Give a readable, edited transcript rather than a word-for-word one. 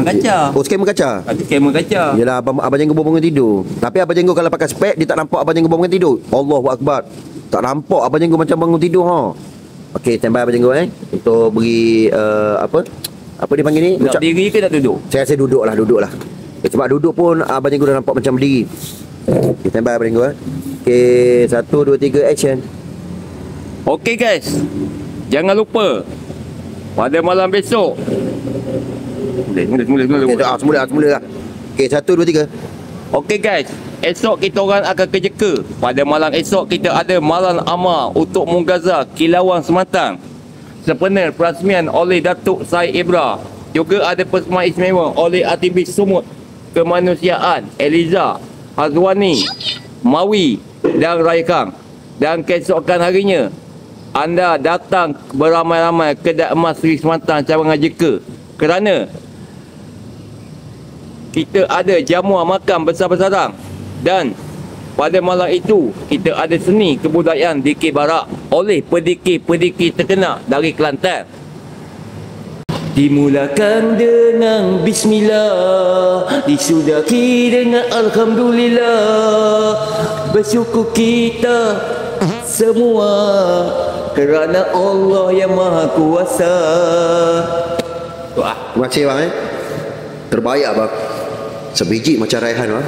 Skamer kaca. Oh, skamer kaca. Skamer kaca. Yelah, abang Jenggo bangun tidur. Tapi abang Jenggo kalau pakai spek, dia tak nampak abang Jenggo bangun tidur. Allahu Akbar. Tak nampak abang Jenggo macam bangun tidur ha. Okey, standby abang Jenggo untuk beri apa dia panggil ni? Nak berdiri ke nak duduk? Saya rasa duduk lah. Sebab duduk pun abang Jenggo dah nampak macam berdiri. Okey, standby abang Jenggo Okey, 1 2 3 action. Okey guys. Jangan lupa pada malam besok. Mula. Semula lah. Okey, 1 2 3. Okey guys, esok kita orang akan ke Jeka. Pada malam esok kita ada malam amal untuk Mugaza Kilauan Semantang. Sepenuh perasmian oleh Datuk Syed Ibra. Juga ada persembahan istimewa oleh aktivis sumut kemanusiaan Eliza Hazwani, Mawi dan Raya Kang. Dan keesokan harinya anda datang beramai-ramai ke Kedai Emas Seri Semantang cawangan Jeka. Kerana kita ada jamuan makan besar-besaran dan pada malam itu kita ada seni kebudayaan dikir barak oleh pedikir-pedikir terkenal dari Kelantan. Dimulakan dengan bismillah, disudahi dengan alhamdulillah. Bersyukur kita semua kerana Allah yang Maha Kuasa. Terima kasih bang Terbaik abang. Sebiji macam Raihan bang.